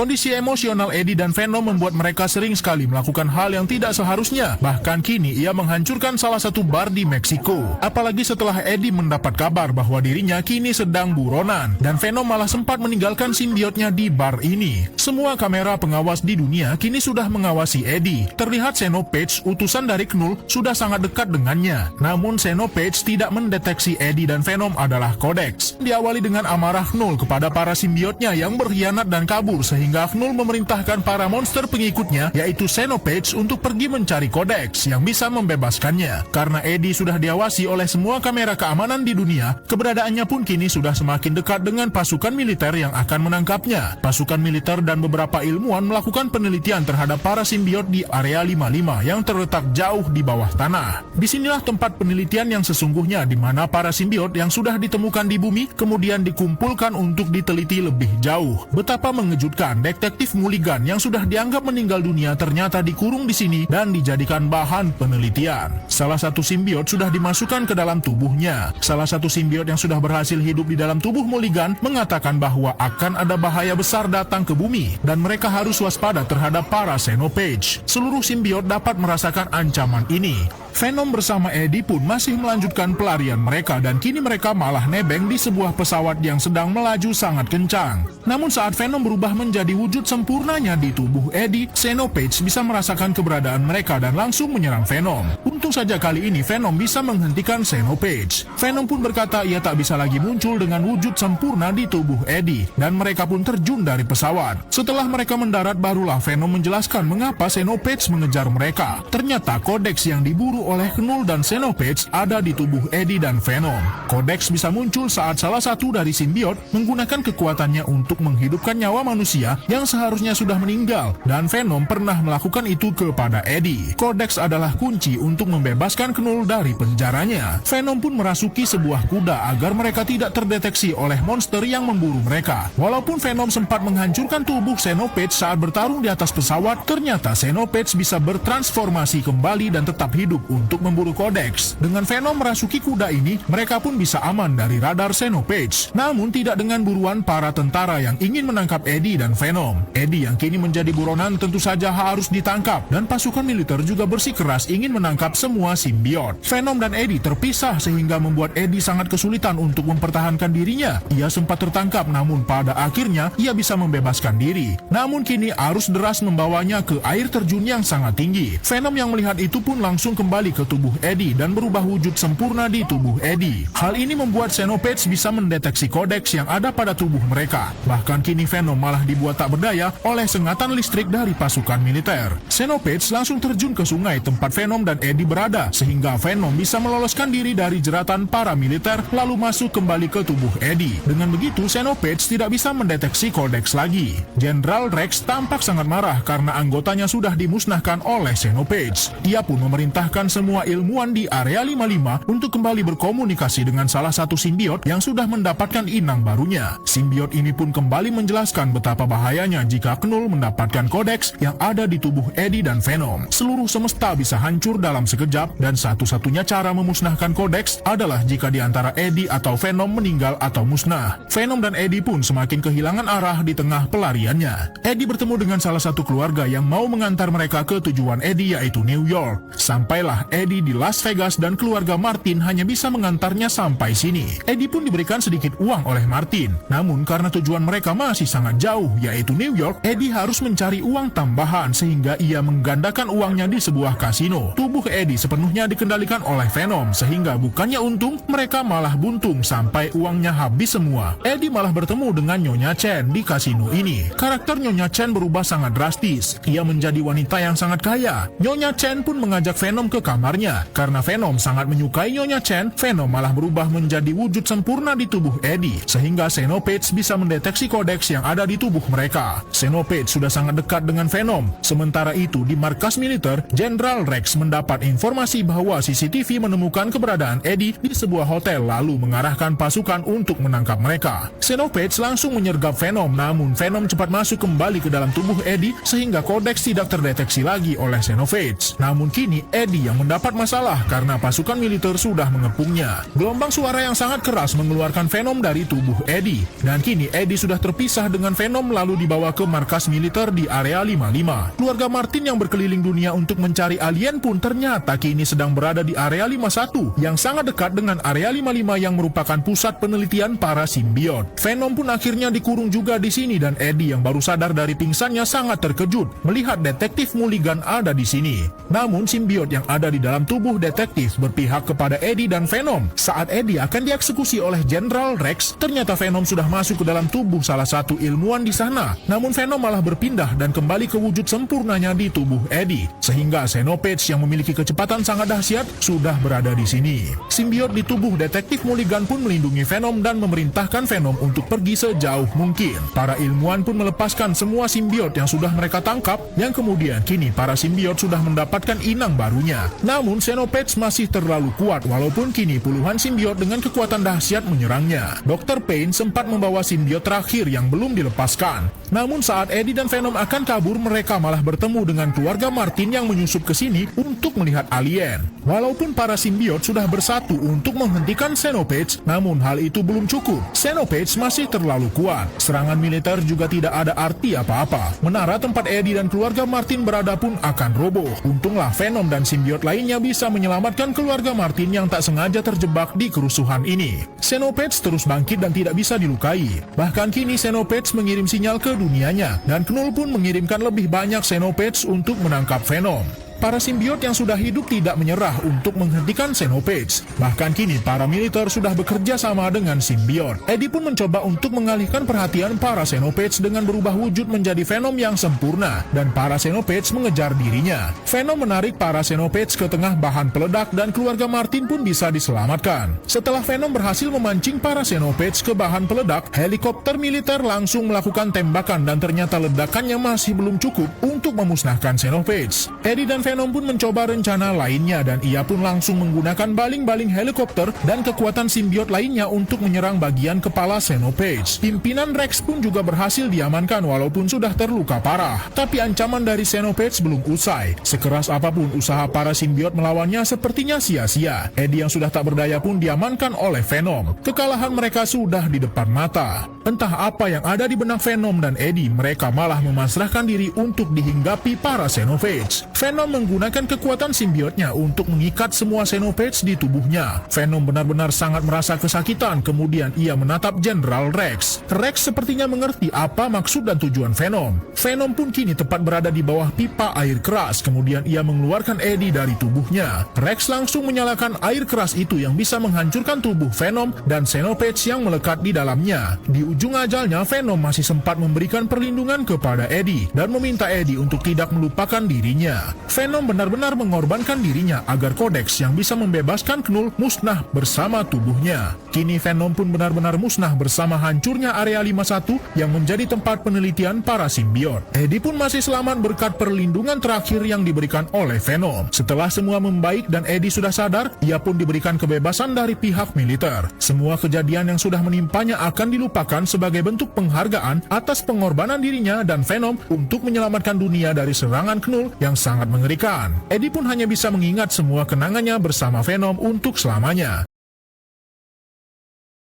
Kondisi emosional Eddie dan Venom membuat mereka sering sekali melakukan hal yang tidak seharusnya. Bahkan kini ia menghancurkan salah satu bar di Meksiko. Apalagi setelah Eddie mendapat kabar bahwa dirinya kini sedang buronan, dan Venom malah sempat meninggalkan simbiotnya di bar ini. Semua kamera pengawas di dunia kini sudah mengawasi Eddie. Terlihat Xenopage, utusan dari Knull, sudah sangat dekat dengannya. Namun Xenopage tidak mendeteksi Eddie dan Venom adalah Codex. Diawali dengan amarah Knull kepada para simbiotnya yang berkhianat dan kabur, sehingga Knull memerintahkan para monster pengikutnya yaitu Xenopage untuk pergi mencari Codex yang bisa membebaskannya. Karena Eddie sudah diawasi oleh semua kamera keamanan di dunia, keberadaannya pun kini sudah semakin dekat dengan pasukan militer yang akan menangkapnya. Pasukan militer dan beberapa ilmuwan melakukan penelitian terhadap para simbiot di area 55 yang terletak jauh di bawah tanah. Disinilah tempat penelitian yang sesungguhnya, di mana para simbiot yang sudah ditemukan di bumi kemudian dikumpulkan untuk diteliti lebih jauh. Betapa mengejutkan, detektif Mulligan yang sudah dianggap meninggal dunia ternyata dikurung di sini dan dijadikan bahan penelitian. Salah satu simbiot sudah dimasukkan ke dalam tubuhnya. Salah satu simbiot yang sudah berhasil hidup di dalam tubuh Mulligan mengatakan bahwa akan ada bahaya besar datang ke bumi dan mereka harus waspada terhadap para Xenopage. Seluruh simbiot dapat merasakan ancaman ini. Venom bersama Eddie pun masih melanjutkan pelarian mereka dan kini mereka malah nebeng di sebuah pesawat yang sedang melaju sangat kencang. Namun saat Venom berubah menjadi wujud sempurnanya di tubuh Eddie, Xenopage bisa merasakan keberadaan mereka dan langsung menyerang Venom. Untung saja kali ini Venom bisa menghentikan Xenopage. Venom pun berkata ia tak bisa lagi muncul dengan wujud sempurna di tubuh Eddie dan mereka pun terjun dari pesawat. Setelah mereka mendarat, barulah Venom menjelaskan mengapa Xenopage mengejar mereka. Ternyata Codex yang diburu oleh Knull dan Xenopage ada di tubuh Eddie dan Venom. Codex bisa muncul saat salah satu dari simbiot menggunakan kekuatannya untuk menghidupkan nyawa manusia yang seharusnya sudah meninggal, dan Venom pernah melakukan itu kepada Eddie. Codex adalah kunci untuk membebaskan Knull dari penjaranya. Venom pun merasuki sebuah kuda agar mereka tidak terdeteksi oleh monster yang memburu mereka. Walaupun Venom sempat menghancurkan tubuh Xenopage saat bertarung di atas pesawat, ternyata Xenopage bisa bertransformasi kembali dan tetap hidup untuk memburu Codex. Dengan Venom merasuki kuda ini, mereka pun bisa aman dari radar Xenopage. Namun tidak dengan buruan para tentara yang ingin menangkap Eddie dan Venom. Eddie yang kini menjadi buronan tentu saja harus ditangkap, dan pasukan militer juga bersikeras ingin menangkap semua simbiot. Venom dan Eddie terpisah sehingga membuat Eddie sangat kesulitan untuk mempertahankan dirinya. Ia sempat tertangkap, namun pada akhirnya ia bisa membebaskan diri. Namun kini arus deras membawanya ke air terjun yang sangat tinggi. Venom yang melihat itu pun langsung kembali ke tubuh Eddie dan berubah wujud sempurna di tubuh Eddie. Hal ini membuat Xenopage bisa mendeteksi Codex yang ada pada tubuh mereka. Bahkan kini Venom malah dibuat tak berdaya oleh sengatan listrik dari pasukan militer. Xenopage langsung terjun ke sungai tempat Venom dan Eddie berada, sehingga Venom bisa meloloskan diri dari jeratan para militer lalu masuk kembali ke tubuh Eddie. Dengan begitu Xenopage tidak bisa mendeteksi Codex lagi. Jenderal Rex tampak sangat marah karena anggotanya sudah dimusnahkan oleh Xenopage. Dia pun memerintahkan semua ilmuwan di area 55 untuk kembali berkomunikasi dengan salah satu simbiot yang sudah mendapatkan inang barunya. Simbiot ini pun kembali menjelaskan betapa bahayanya jika Knull mendapatkan Codex yang ada di tubuh Eddie dan Venom. Seluruh semesta bisa hancur dalam sekejap, dan satu-satunya cara memusnahkan Codex adalah jika di antara Eddie atau Venom meninggal atau musnah. Venom dan Eddie pun semakin kehilangan arah di tengah pelariannya. Eddie bertemu dengan salah satu keluarga yang mau mengantar mereka ke tujuan Eddie, yaitu New York. Sampailah Eddie di Las Vegas dan keluarga Martin hanya bisa mengantarnya sampai sini. Eddie pun diberikan sedikit uang oleh Martin. Namun karena tujuan mereka masih sangat jauh, yaitu New York, Eddie harus mencari uang tambahan sehingga ia menggandakan uangnya di sebuah kasino. Tubuh Eddie sepenuhnya dikendalikan oleh Venom, sehingga bukannya untung, mereka malah buntung sampai uangnya habis semua. Eddie malah bertemu dengan Nyonya Chen di kasino ini. Karakter Nyonya Chen berubah sangat drastis. Ia menjadi wanita yang sangat kaya. Nyonya Chen pun mengajak Venom ke kamarnya. Karena Venom sangat menyukai Nyonya Chen, Venom malah berubah menjadi wujud sempurna di tubuh Eddie, sehingga Xenopage bisa mendeteksi Codex yang ada di tubuh mereka. Xenopage sudah sangat dekat dengan Venom. Sementara itu di markas militer, Jenderal Rex mendapat informasi bahwa CCTV menemukan keberadaan Eddie di sebuah hotel lalu mengarahkan pasukan untuk menangkap mereka. Xenopage langsung menyergap Venom, namun Venom cepat masuk kembali ke dalam tubuh Eddie sehingga Codex tidak terdeteksi lagi oleh Xenopage. Namun kini Eddie yang mendapat masalah karena pasukan militer sudah mengepungnya. Gelombang suara yang sangat keras mengeluarkan Venom dari tubuh Eddie, dan kini Eddie sudah terpisah dengan Venom lalu dibawa ke markas militer di area 55. Keluarga Martin yang berkeliling dunia untuk mencari alien pun ternyata kini sedang berada di area 51 yang sangat dekat dengan area 55 yang merupakan pusat penelitian para simbiot. Venom pun akhirnya dikurung juga di sini, dan Eddie yang baru sadar dari pingsannya sangat terkejut melihat detektif Mulligan ada di sini. Namun simbiot yang ada di dalam tubuh detektif berpihak kepada Eddie dan Venom. Saat Eddie akan dieksekusi oleh Jenderal Rex, ternyata Venom sudah masuk ke dalam tubuh salah satu ilmuwan di sana. Namun Venom malah berpindah dan kembali ke wujud sempurnanya di tubuh Eddie, sehingga Xenopage yang memiliki kecepatan sangat dahsyat sudah berada di sini. Simbiot di tubuh detektif Mulligan pun melindungi Venom dan memerintahkan Venom untuk pergi sejauh mungkin. Para ilmuwan pun melepaskan semua simbiot yang sudah mereka tangkap, yang kemudian kini para simbiot sudah mendapatkan inang barunya. Namun Xenopage masih terlalu kuat walaupun kini puluhan simbiot dengan kekuatan dahsyat menyerangnya. Dr. Payne sempat membawa simbiot terakhir yang belum dilepaskan. Namun saat Eddie dan Venom akan kabur, mereka malah bertemu dengan keluarga Martin yang menyusup ke sini untuk melihat alien. Walaupun para simbiot sudah bersatu untuk menghentikan Xenopage, namun hal itu belum cukup. Xenopage masih terlalu kuat. Serangan militer juga tidak ada arti apa-apa. Menara tempat Eddie dan keluarga Martin berada pun akan roboh. Untunglah Venom dan simbiot lainnya bisa menyelamatkan keluarga Martin yang tak sengaja terjebak di kerusuhan ini. Xenopage terus bangkit dan tidak bisa dilukai. Bahkan kini Xenopage mengirim sinyal ke dunianya, dan Knull pun mengirimkan lebih banyak Xenopage untuk menangkap Venom. Para simbiot yang sudah hidup tidak menyerah untuk menghentikan Xenopage. Bahkan kini para militer sudah bekerja sama dengan simbiot. Eddie pun mencoba untuk mengalihkan perhatian para Xenopage dengan berubah wujud menjadi Venom yang sempurna, dan para Xenopage mengejar dirinya. Venom menarik para Xenopage ke tengah bahan peledak dan keluarga Martin pun bisa diselamatkan. Setelah Venom berhasil memancing para Xenopage ke bahan peledak, helikopter militer langsung melakukan tembakan dan ternyata ledakannya masih belum cukup untuk memusnahkan Xenopage. Eddie dan Venom pun mencoba rencana lainnya, dan ia pun langsung menggunakan baling-baling helikopter dan kekuatan simbiot lainnya untuk menyerang bagian kepala Xenopage. Pimpinan Rex pun juga berhasil diamankan walaupun sudah terluka parah. Tapi ancaman dari Xenopage belum usai. Sekeras apapun usaha para simbiot melawannya sepertinya sia-sia. Eddie yang sudah tak berdaya pun diamankan oleh Venom. Kekalahan mereka sudah di depan mata. Entah apa yang ada di benak Venom dan Eddie, mereka malah memasrahkan diri untuk dihinggapi para Xenopage. Venom menggunakan kekuatan simbiotnya untuk mengikat semua Xenopage di tubuhnya. Venom benar-benar sangat merasa kesakitan, kemudian ia menatap Jenderal Rex. Rex sepertinya mengerti apa maksud dan tujuan Venom. Venom pun kini tepat berada di bawah pipa air keras, kemudian ia mengeluarkan Eddie dari tubuhnya. Rex langsung menyalakan air keras itu yang bisa menghancurkan tubuh Venom dan Xenopage yang melekat di dalamnya. Di ujung ajalnya, Venom masih sempat memberikan perlindungan kepada Eddie dan meminta Eddie untuk tidak melupakan dirinya. Venom benar-benar mengorbankan dirinya agar kodeks yang bisa membebaskan Knull musnah bersama tubuhnya. Kini Venom pun benar-benar musnah bersama hancurnya area 51 yang menjadi tempat penelitian para simbiot. Eddie pun masih selamat berkat perlindungan terakhir yang diberikan oleh Venom. Setelah semua membaik dan Eddie sudah sadar, ia pun diberikan kebebasan dari pihak militer. Semua kejadian yang sudah menimpanya akan dilupakan sebagai bentuk penghargaan atas pengorbanan dirinya dan Venom untuk menyelamatkan dunia dari serangan Knull yang sangat mengerikan. Eddie pun hanya bisa mengingat semua kenangannya bersama Venom untuk selamanya.